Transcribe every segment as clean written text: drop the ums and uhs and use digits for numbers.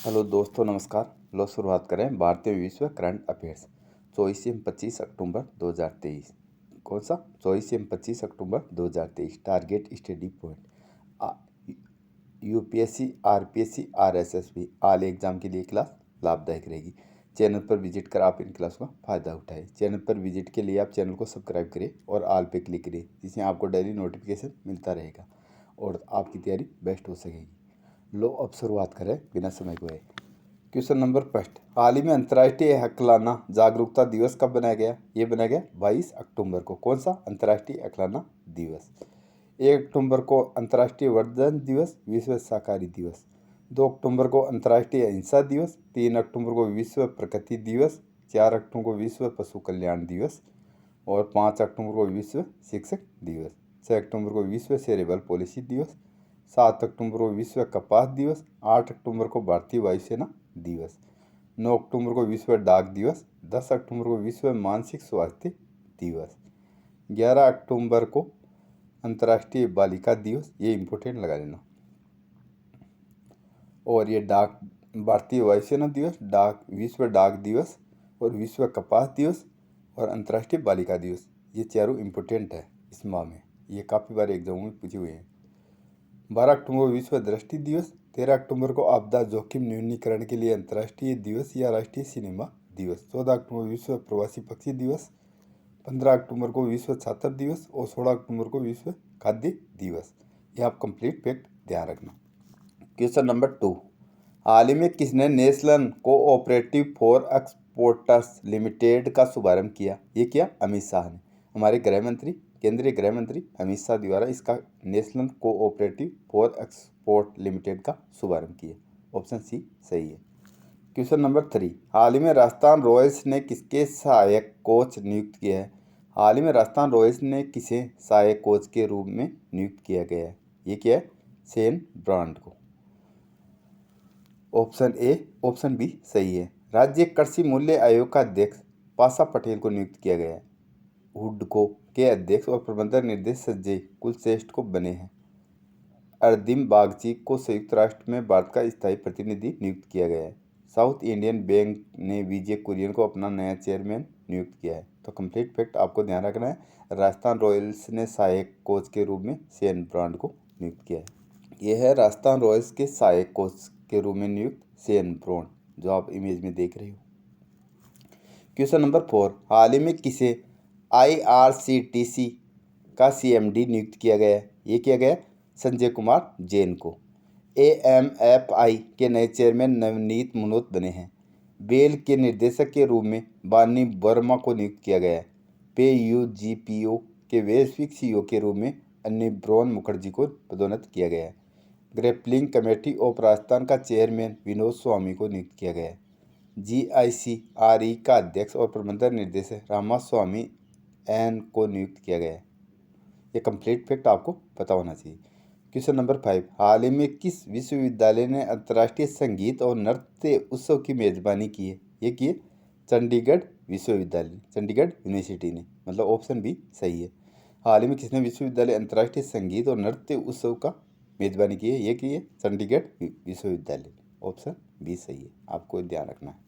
Hello दोस्तों, नमस्कार। लो शुरुआत करें भारतीय विश्व करंट अफेयर्स 24 से 25 अक्टूबर 2023। कौन सा 24 से 25 अक्टूबर 2023। Target study point UPSC, RPSC, RSSB all exam के लिए क्लास लाभदायक रहेगी। चैनल पर विजिट कर आप इन क्लास का फ़ायदा उठाएं। चैनल पर विजिट के लिए आप चैनल को सब्सक्राइब करें और आल पे क्लिक करें, जिससे आपको डेली नोटिफिकेशन मिलता रहेगा और आपकी तैयारी बेस्ट हो सकेगी। लो अब शुरुआत करें बिना समय गए। क्वेश्चन नंबर फर्स्ट, हाल ही में अंतर्राष्ट्रीय हकलाना जागरूकता दिवस कब बनाया गया? ये बनाया गया 22 अक्टूबर को। कौन सा अंतर्राष्ट्रीय हकलाना दिवस? 1 अक्टूबर को अंतर्राष्ट्रीय वर्धन दिवस, विश्व शाकाहारी दिवस। 2 अक्टूबर को अंतर्राष्ट्रीय अहिंसा दिवस। 3 अक्टूबर को विश्व प्रकृति दिवस। 4 अक्टूबर को विश्व पशु कल्याण दिवस और 5 अक्टूबर को विश्व शिक्षक दिवस। 6 अक्टूबर को विश्व सेरेब्रल पॉलिसी दिवस। 7 अक्टूबर को विश्व कपास दिवस। 8 अक्टूबर को भारतीय वायुसेना दिवस। 9 अक्टूबर को विश्व डाक दिवस। 10 अक्टूबर को विश्व मानसिक स्वास्थ्य दिवस। 11 अक्टूबर को अंतर्राष्ट्रीय बालिका दिवस, ये इम्पोर्टेंट लगा लेना। और ये डाक भारतीय वायुसेना दिवस, विश्व डाक दिवस और विश्व कपास दिवस और अंतर्राष्ट्रीय बालिका दिवस, ये चारों इम्पोर्टेंट है इस माह में। ये काफ़ी बार एग्जाम में पूछे हुए हैं। 12 अक्टूबर को विश्व दृष्टि दिवस। 13 अक्टूबर को आपदा जोखिम न्यूनीकरण के लिए अंतर्राष्ट्रीय दिवस या राष्ट्रीय सिनेमा दिवस। 14 अक्टूबर विश्व प्रवासी पक्षी दिवस। 15 अक्टूबर को विश्व छात्र दिवस और 16 अक्टूबर को विश्व खाद्य दिवस। ये आप कंप्लीट फैक्ट ध्यान रखना। क्वेश्चन नंबर 2, हाल ही में किसने national cooperative for exporters limited का शुभारंभ किया? ये किया अमित शाह ने। हमारे गृह मंत्री, केंद्रीय गृह मंत्री अमित शाह द्वारा इसका national cooperative for export limited का शुभारंभ किया। ऑप्शन सी सही है। क्वेश्चन नंबर 3, हाल ही में राजस्थान रॉयल्स ने किसके सहायक कोच नियुक्त किया है? हाल ही में राजस्थान रॉयल्स ने किसे सहायक कोच के रूप में नियुक्त किया गया है? ये क्या है? शेन ब्रांड को। ऑप्शन ए, ऑप्शन बी सही है। राज्य कृषि मूल्य आयोग का अध्यक्ष पासा पटेल को नियुक्त किया गया है। हुडको के अध्यक्ष और प्रबंधक निर्देशक संजय कुलश्रेष्ठ को बने हैं। अरदिम बागची को संयुक्त राष्ट्र में भारत का स्थायी प्रतिनिधि नियुक्त किया गया है। साउथ इंडियन बैंक ने विजय कुरियन को अपना नया चेयरमैन नियुक्त किया है। तो कंप्लीट फैक्ट आपको ध्यान रखना है। राजस्थान रॉयल्स ने सहायक कोच के रूप में शेन ब्रांड को नियुक्त किया है। यह है राजस्थान रॉयल्स के सहायक कोच के रूप में नियुक्त शेन ब्रांड, जो आप इमेज में देख रहे हो। क्वेश्चन नंबर 4, हाल ही में किसे आईआरसीटीसी का सीएमडी नियुक्त किया गया है? ये किया गया संजय कुमार जैन को। एएमएफआई के नए चेयरमैन नवनीत मुनोत बने हैं। बेल के निर्देशक के रूप में बानी वर्मा को नियुक्त किया गया है। पेयूजीपीओ के वैश्विक सीईओ के रूप में अन्य ब्रॉन मुखर्जी को पदोन्नत किया गया है। ग्रेपलिंग कमेटी ऑफ राजस्थान का चेयरमैन विनोद स्वामी को नियुक्त किया गया है। जीआईसीआरई का अध्यक्ष और प्रबंधक निर्देशक रामास्वामी एन को नियुक्त किया गया है। ये कंप्लीट फैक्ट आपको पता होना चाहिए। क्वेश्चन नंबर 5, हाल ही में किस विश्वविद्यालय ने अंतर्राष्ट्रीय संगीत और नृत्य उत्सव की मेजबानी की है? ये की है चंडीगढ़ विश्वविद्यालय, चंडीगढ़ यूनिवर्सिटी ने। मतलब ऑप्शन बी सही है। हाल ही में किसने विश्वविद्यालय अंतर्राष्ट्रीय संगीत और नृत्य उत्सव का मेजबानी की है? ये की है चंडीगढ़ विश्वविद्यालय। ऑप्शन बी सही है, आपको ध्यान रखना है।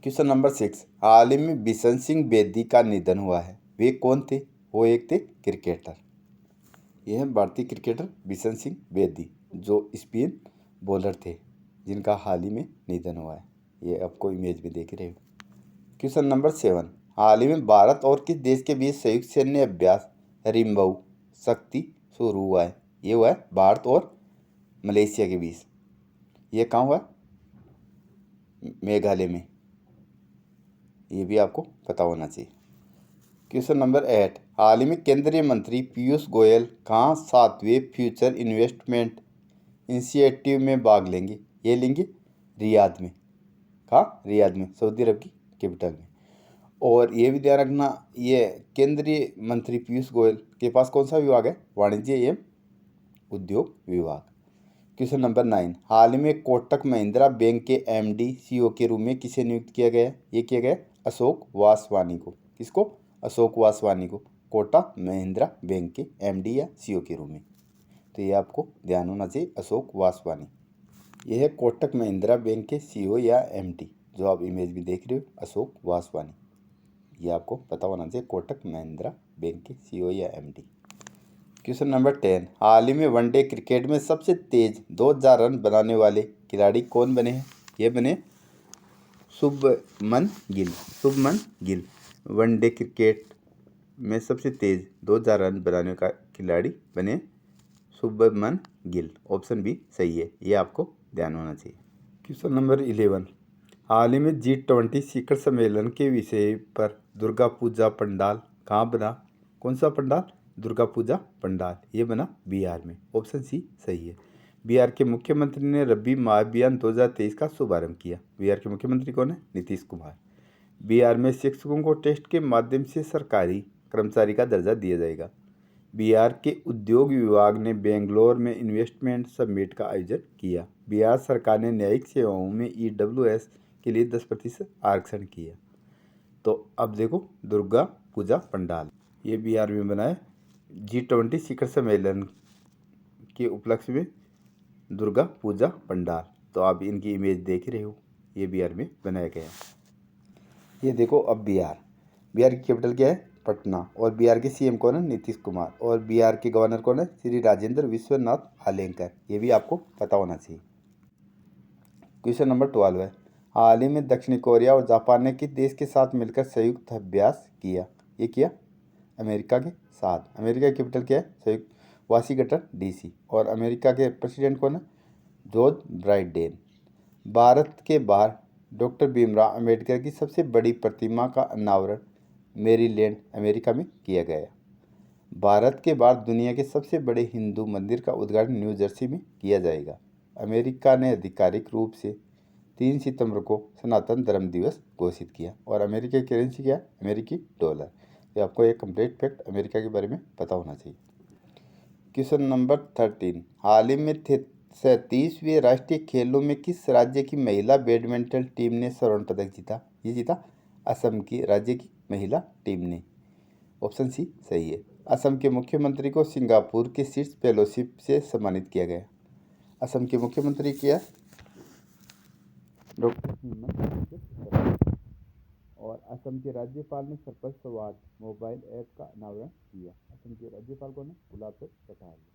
क्वेश्चन नंबर 6, हाल ही में बिशन सिंह बेदी का निधन हुआ है। वे कौन थे? वो एक थे क्रिकेटर। ये हैं भारतीय क्रिकेटर बिशन सिंह बेदी, जो स्पिन बॉलर थे, जिनका हाल ही में निधन हुआ है। ये आपको इमेज में देख रहे हो। क्वेश्चन नंबर 7, हाल ही में भारत और किस देश के बीच संयुक्त सैन्य अभ्यास रिम्बऊ शक्ति शुरू हुआ है? ये हुआ है भारत और मलेशिया के बीच। ये कहाँ हुआ? मेघालय में। ये भी आपको पता होना चाहिए। क्वेश्चन नंबर 8, हाल ही में केंद्रीय मंत्री पीयूष गोयल कहाँ 7वें फ्यूचर इन्वेस्टमेंट इनिशिएटिव में भाग लेंगे? ये लेंगे रियाद में। कहाँ? रियाद में, सऊदी अरब की कैपिटल में। और ये भी ध्यान रखना, ये केंद्रीय मंत्री पीयूष गोयल के पास कौन सा विभाग है? वाणिज्य एवं उद्योग विभाग। क्वेश्चन नंबर 9, हाल ही में कोटक महिंद्रा बैंक के एमडी सीईओ के रूप में किसे नियुक्त किया गया? ये किया गया अशोक वासवानी को। किसको? अशोक वासवानी को, कोटक महिंद्रा बैंक के एमडी या सीईओ के रूप में। तो ये आपको ध्यान होना चाहिए, अशोक वासवानी। यह है कोटक महिंद्रा बैंक के सीईओ या एमडी, जो आप इमेज में देख रहे हो, अशोक वासवानी। ये आपको पता होना चाहिए, कोटक महिंद्रा बैंक के सीईओ या एमडी। क्वेश्चन नंबर 10, हाल ही में वनडे क्रिकेट में सबसे तेज 2000 रन बनाने वाले खिलाड़ी कौन बने हैं? ये बने शुभमन गिल। शुभमन गिल वनडे क्रिकेट में सबसे तेज 2000 रन बनाने का खिलाड़ी बने शुभमन गिल। ऑप्शन बी सही है, ये आपको ध्यान होना चाहिए। क्वेश्चन नंबर 11, हाल ही में G20 शिखर सम्मेलन के विषय पर दुर्गा पूजा पंडाल कहाँ बना? कौन सा पंडाल? दुर्गा पूजा पंडाल। ये बना बिहार में। ऑप्शन सी सही है। बिहार के मुख्यमंत्री ने रबी महाअभियान 2023 का शुभारंभ किया। बिहार के मुख्यमंत्री कौन है? नीतीश कुमार। बिहार में शिक्षकों को टेस्ट के माध्यम से सरकारी कर्मचारी का दर्जा दिया जाएगा। बिहार के उद्योग विभाग ने बेंगलोर में इन्वेस्टमेंट समिट का आयोजन किया। बिहार सरकार ने न्यायिक सेवाओं में EWS के लिए 10% आरक्षण किया। तो अब देखो, दुर्गा पूजा पंडाल ये बिहार में बना है। G20 शिखर सम्मेलन के उपलक्ष्य में दुर्गा पूजा पंडाल। तो आप इनकी इमेज देख रहे हो, ये बिहार में बनाया गया है। ये देखो, अब बिहार की कैपिटल क्या है? पटना। और बिहार के सीएम कौन है? नीतीश कुमार। और बिहार के गवर्नर कौन है? श्री राजेंद्र विश्वनाथ आलेंकर। ये भी आपको पता होना चाहिए। क्वेश्चन नंबर 12 है, हाल ही में दक्षिण कोरिया और जापान ने किस देश के साथ मिलकर संयुक्त अभ्यास किया? ये किया अमेरिका के साथ। अमेरिका की कैपिटल क्या है? संयुक्त वाशिंगटन DC। और अमेरिका के प्रेसिडेंट कौन है? George Biden. भारत के बाहर डॉक्टर भीमराव अंबेडकर की सबसे बड़ी प्रतिमा का अनावरण मैरीलैंड अमेरिका में किया गया। भारत के बाहर दुनिया के सबसे बड़े हिंदू मंदिर का उद्घाटन न्यू जर्सी में किया जाएगा। अमेरिका ने आधिकारिक रूप से 3 सितंबर को सनातन धर्म दिवस घोषित किया। और अमेरिका की करेंसी क्या है? अमेरिकी डॉलर। ये आपको एक कंप्लीट फैक्ट अमेरिका के बारे में पता होना चाहिए। क्वेश्चन नंबर 13, हाल ही में 37वें राष्ट्रीय खेलों में किस राज्य की महिला बैडमिंटन टीम ने स्वर्ण पदक जीता? ये जीता असम की राज्य की महिला टीम ने। ऑप्शन सी सही है। असम के मुख्यमंत्री को सिंगापुर के शीर्ष फेलोशिप से सम्मानित किया गया। असम के मुख्यमंत्री क्या? डॉक्टर हेमंत बिस्वा। और असम के राज्यपाल ने सरपंच संवाद मोबाइल ऐप का अनावरण किया। असम के राज्यपाल कौन है? गुलाब चंद कटारिया।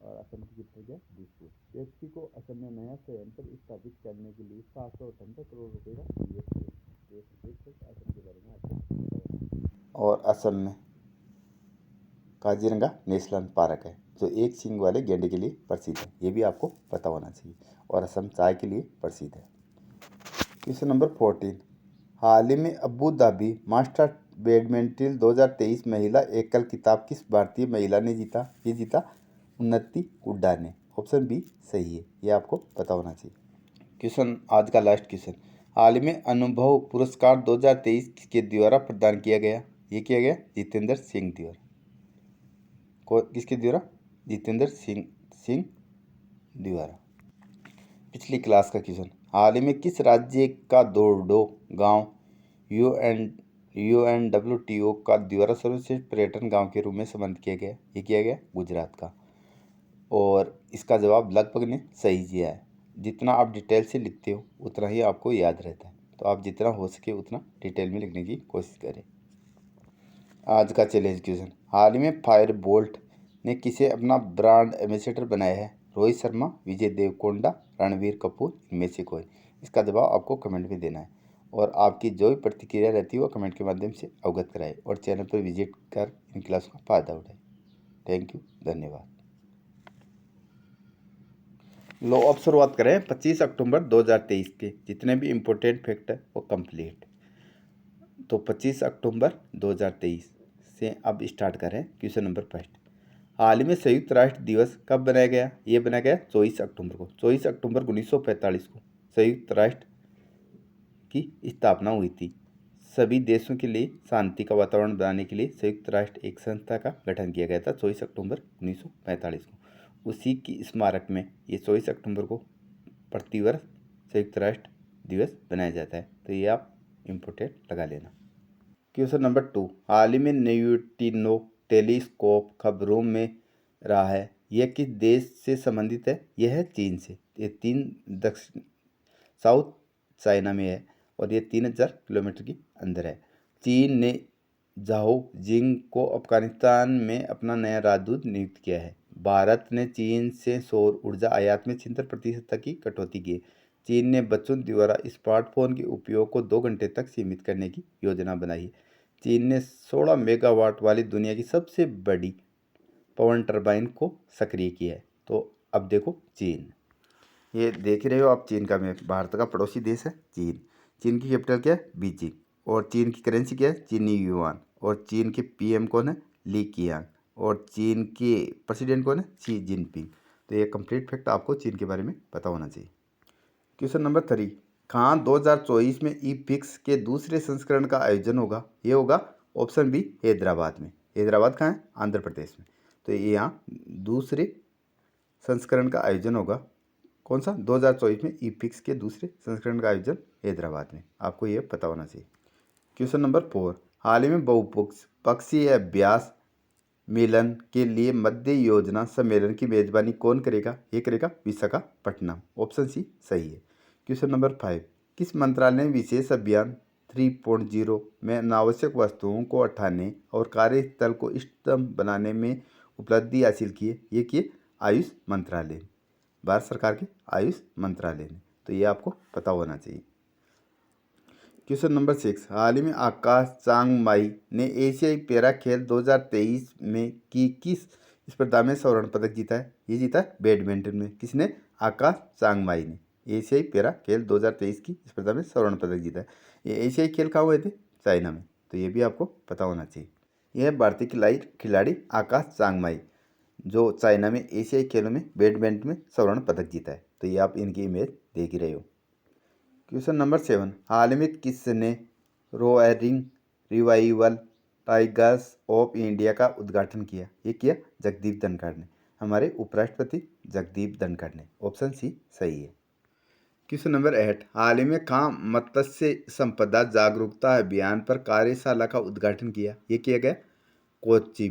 और असम की कैपिटल क्या है? दिसपुर। व्यक्ति को असम में नया संयंत्र स्थापित करने के लिए 778 करोड़ रुपए का निवेश किया। असम के बारे में आपको। और असम में काजीरंगा नेशनल पार्क है, जो एक सींग वाले गैंडे के लिए प्रसिद्ध है। ये भी आपको पता होना चाहिए। और असम चाय के लिए प्रसिद्ध है। क्वेश्चन नंबर 14, हाल ही में अबू धाबी मास्टर बैडमिंटन 2023 महिला एकल खिताब किस भारतीय महिला ने जीता? ये जीता उन्नति हुड्डा ने। ऑप्शन बी सही है, ये आपको पता होना चाहिए। क्वेश्चन आज का लास्ट क्वेश्चन, हाल ही में अनुभव पुरस्कार 2023 किसके द्वारा प्रदान किया गया? ये किया गया जितेंद्र सिंह द्वारा। किसके द्वारा? जितेंद्र सिंह द्वारा। पिछली क्लास का क्वेश्चन, हाल ही में किस राज्य का दोर्डो गांव UNWTO का द्वारा सर्वश्रेष्ठ पर्यटन गांव के रूप में सम्मानित किया गया? ये किया गया गुजरात का। और इसका जवाब लगभग ने सही दिया है। जितना आप डिटेल से लिखते हो उतना ही आपको याद रहता है। तो आप जितना हो सके उतना डिटेल में लिखने की कोशिश करें। आज का चैलेंज क्वेश्चन, हाल ही में फायर बोल्ट ने किसे अपना ब्रांड एम्बेसडर बनाया है? रोहित शर्मा, विजय देवरकोंडा, रणबीर कपूर, इनमें से कोई? इसका जवाब आपको कमेंट में देना है। और आपकी जो भी प्रतिक्रिया रहती है वो कमेंट के माध्यम से अवगत कराए। और चैनल पर विजिट कर इन क्लासों का फायदा उठाए। थैंक यू, धन्यवाद। लो, अब शुरुआत करें 25 अक्टूबर 2023 के। जितने भी इम्पोर्टेंट फैक्ट है वो कंप्लीट। तो 25 अक्टूबर 2023 से अब स्टार्ट करें। क्वेश्चन नंबर फर्स्ट, हाल ही में संयुक्त राष्ट्र दिवस कब बनाया गया? ये बनाया गया 24 अक्टूबर को। 24 अक्टूबर 1945 को संयुक्त राष्ट्र की स्थापना हुई थी। सभी देशों के लिए शांति का वातावरण बनाने के लिए संयुक्त राष्ट्र एक संस्था का गठन किया गया था 24 अक्टूबर 1945 को। उसी की स्मारक में ये 24 अक्टूबर को प्रतिवर्ष संयुक्त राष्ट्र दिवस बनाया जाता है। तो ये आप इम्पोर्टेंट लगा लेना। क्वेश्चन नंबर 2, हाल ही में न्यूट्रिनो टेलीस्कोप खबरों में रहा है। यह किस देश से संबंधित है? यह है चीन से। ये 3 दक्षिण साउथ चाइना में है और ये 3000 किलोमीटर के अंदर है। चीन ने झाओ जिंग को अफगानिस्तान में अपना नया राजदूत नियुक्त किया है। भारत ने चीन से सौर ऊर्जा आयात में 76% तक की कटौती की। चीन ने बच्चों द्वारा स्मार्टफोन के उपयोग को 2 घंटे तक सीमित करने की योजना बनाई। चीन ने 16 मेगावाट वाली दुनिया की सबसे बड़ी पवन टरबाइन को सक्रिय किया है। तो अब देखो चीन, ये देख रहे हो आप चीन का मैप। भारत का पड़ोसी देश है चीन। चीन की कैपिटल क्या है? बीजिंग। और चीन की करेंसी क्या है? चीनी युआन। और चीन के पीएम कौन है? ली कियांग। और चीन के प्रेसिडेंट कौन है? Xi Jinping. तो ये कंप्लीट फैक्ट आपको चीन के बारे में पता होना चाहिए। क्वेश्चन नंबर 3, कहाँ 2024 में ई फिक्स के दूसरे संस्करण का आयोजन होगा? ये होगा ऑप्शन बी हैदराबाद में। हैदराबाद कहाँ है? आंध्र प्रदेश में। तो ये यहाँ दूसरे संस्करण का आयोजन होगा। कौन सा? 2024 में ई फिक्स के दूसरे संस्करण का आयोजन हैदराबाद में। आपको ये पता होना चाहिए। क्वेश्चन नंबर 4, हाल ही में बहुपक्षीय अभ्यास मिलन के लिए मध्य योजना सम्मेलन की मेजबानी कौन करेगा? ये करेगा विशाखापट्टनम। ऑप्शन सी सही है। क्वेश्चन नंबर 5, किस मंत्रालय ने विशेष अभियान 3.0 में अनावश्यक वस्तुओं को हटाने और कार्यस्थल को इष्टतम बनाने में उपलब्धि हासिल की है? ये किए आयुष मंत्रालय, भारत सरकार के आयुष मंत्रालय ने। तो ये आपको पता होना चाहिए। क्वेश्चन नंबर 6, हाल ही में आकाश चांगमाई ने एशियाई पैरा खेल 2023 में की किस स्पर्धा में स्वर्ण पदक जीता है? ये जीता है बैडमिंटन में। किसने? आकाश चांगमाई ने एशियाई पैरा खेल 2023 की स्पर्धा में स्वर्ण पदक जीता है। ये एशियाई खेल कहाँ हुए थे? चाइना में। तो ये भी आपको पता होना चाहिए। यह भारतीय खिलाड़ी आकाश चांगमाई जो चाइना में एशियाई खेलों में बैडमिंटन में स्वर्ण पदक जीता है। तो ये आप इनकी इमेज देख ही रहे हो। क्वेश्चन नंबर 7, हाल ही में किसने roaring revival tigers of India का उद्घाटन किया? ये किया जगदीप धनखड़ ने, हमारे उपराष्ट्रपति जगदीप धनखड़ ने। ऑप्शन सी सही है। क्वेश्चन नंबर 8, हाल ही में कहाँ मत्स्य संपदा जागरूकता अभियान पर कार्यशाला का उद्घाटन किया? ये किया गया कोच्चि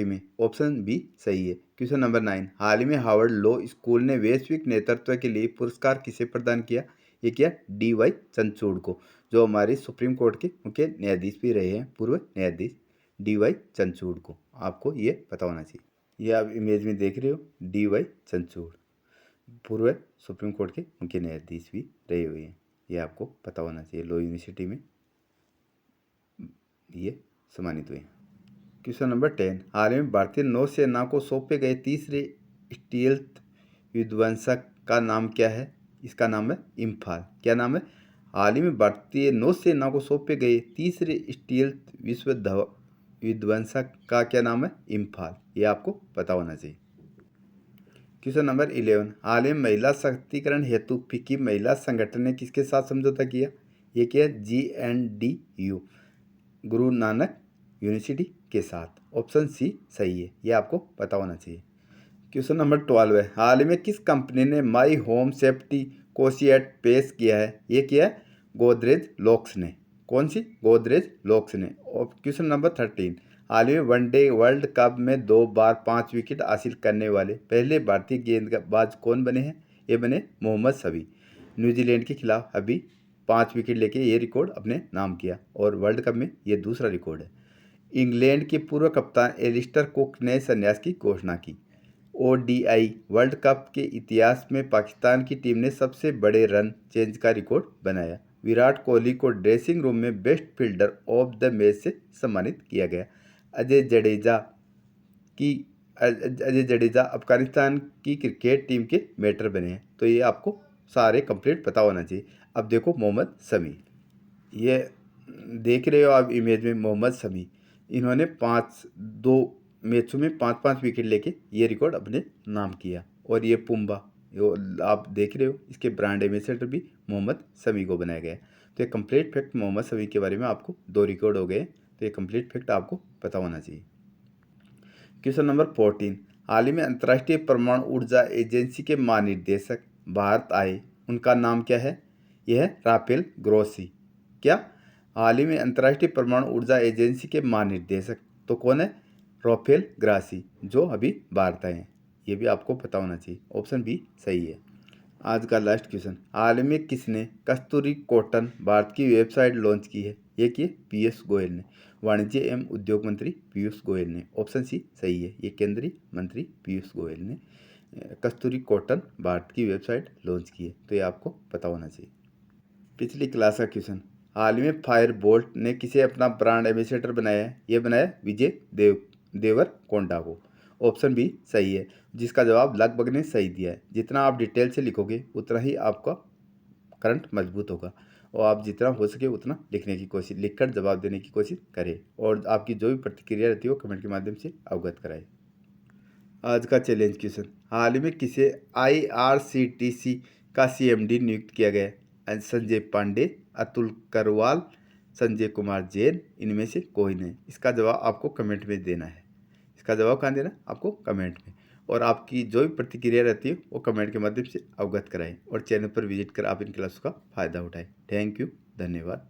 में। ऑप्शन बी सही है। क्वेश्चन नंबर 9, हाल ही में हार्वर्ड लॉ स्कूल ने वैश्विक नेतृत्व के लिए पुरस्कार किसे प्रदान किया? ये किया DY चंद्रचूड़ को, जो हमारे सुप्रीम कोर्ट के मुख्य न्यायाधीश भी रहे हैं, पूर्व न्यायाधीश DY चंद्रचूड़ को। आपको ये पता होना चाहिए। ये आप इमेज में देख रहे हो, DY चंद्रचूड़ पूर्व सुप्रीम कोर्ट के मुख्य न्यायाधीश भी रहे हुए हैं। ये आपको पता होना चाहिए। लॉ यूनिवर्सिटी में ये सम्मानित हुए। क्वेश्चन नंबर 10, हाल ही में भारतीय नौसेना को सौंपे गए तीसरे स्टील्थ विध्वंसक का नाम क्या है? इसका नाम है इम्फाल। क्या नाम है? हाल ही में भारतीय नौसेना को सौंपे गए तीसरे स्टील्थ विध्वंसक का क्या नाम है? इम्फाल। ये आपको पता होना चाहिए। क्वेश्चन नंबर 11, हाल ही में महिला सशक्तिकरण हेतु फिक्की महिला संगठन ने किसके साथ समझौता किया? ये किया GNDU, गुरु नानक यूनिवर्सिटी के साथ। ऑप्शन सी सही है। ये आपको पता होना चाहिए। क्वेश्चन नंबर 12 है, हाल ही में किस कंपनी ने माई होम सेफ्टी कोशिएट पेश किया है? ये किया है गोदरेज लॉक्स ने। कौन सी? गोदरेज लॉक्स ने। और क्वेश्चन नंबर 13, हाल ही में वनडे वर्ल्ड कप में 2 बार 5 विकेट हासिल करने वाले पहले भारतीय गेंदबाज कौन बने हैं? ये बने मोहम्मद शमी। न्यूजीलैंड के खिलाफ अभी 5 विकेट लेके ये रिकॉर्ड अपने नाम किया और वर्ल्ड कप में ये दूसरा रिकॉर्ड है। इंग्लैंड के पूर्व कप्तान एलिस्टर कुक ने संन्यास की घोषणा की। ODI वर्ल्ड कप के इतिहास में पाकिस्तान की टीम ने सबसे बड़े रन चेंज का रिकॉर्ड बनाया। विराट कोहली को ड्रेसिंग रूम में best fielder of the match से सम्मानित किया गया। अजय जडेजा अफगानिस्तान की क्रिकेट टीम के मेंटर बने हैं। तो ये आपको सारे कंप्लीट पता होना चाहिए। अब देखो मोहम्मद शमी, ये देख रहे हो आप इमेज में मोहम्मद शमी, इन्होंने 2 मैचों में 5-5 विकेट लेके ये रिकॉर्ड अपने नाम किया। और ये पुम्बा आप देख रहे हो, इसके ब्रांड एम्बेसडर भी मोहम्मद शमी को बनाया गया है। तो ये कंप्लीट फैक्ट मोहम्मद शमी के बारे में आपको 2 रिकॉर्ड हो गए। तो ये कंप्लीट फैक्ट आपको पता होना चाहिए। क्वेश्चन नंबर 14, हाल ही में अंतर्राष्ट्रीय परमाणु ऊर्जा एजेंसी के महानिदेशक भारत आए, उनका नाम क्या है? यह है राफेल ग्रोसी। क्या? हाल ही में अंतर्राष्ट्रीय परमाणु ऊर्जा एजेंसी के महानिदेशक तो कौन है? राफेल ग्रासी, जो अभी भारत आए हैं। ये भी आपको पता होना चाहिए। ऑप्शन बी सही है। आज का लास्ट क्वेश्चन, हाल में किसने कस्तूरी कॉटन भारत की वेबसाइट लॉन्च की है? ये की पीयूष गोयल ने, वाणिज्य एवं उद्योग मंत्री पीयूष गोयल ने। ऑप्शन सी सही है, ये केंद्रीय मंत्री पीयूष गोयल ने कस्तूरी कॉटन भारत की वेबसाइट लॉन्च की है, तो ये आपको पता होना चाहिए। पिछली क्लास का क्वेश्चन, हाल में फायर बोल्ट ने किसे अपना ब्रांड एम्बेसडर बनाया है? ये बनाया विजय देवरकोंडा को। ऑप्शन बी सही है, जिसका जवाब लगभग ने सही दिया है। जितना आप डिटेल से लिखोगे उतना ही आपका करंट मजबूत होगा, और आप जितना हो सके उतना लिखने की कोशिश, लिखकर जवाब देने की कोशिश करें, और आपकी जो भी प्रतिक्रिया रहती है वो कमेंट के माध्यम से अवगत कराएं। आज का चैलेंज क्वेश्चन, हाल में किसे IRCTC का CMD नियुक्त किया गया है? संजय पांडे, अतुल करवाल, संजय कुमार जैन, इनमें से कोई नहीं। इसका जवाब आपको कमेंट में देना है। इसका जवाब कहाँ देना? आपको कमेंट में। और आपकी जो भी प्रतिक्रिया रहती है वो कमेंट के माध्यम से अवगत कराएं, और चैनल पर विजिट कर आप इन क्लास का फ़ायदा उठाएं। थैंक यू, धन्यवाद।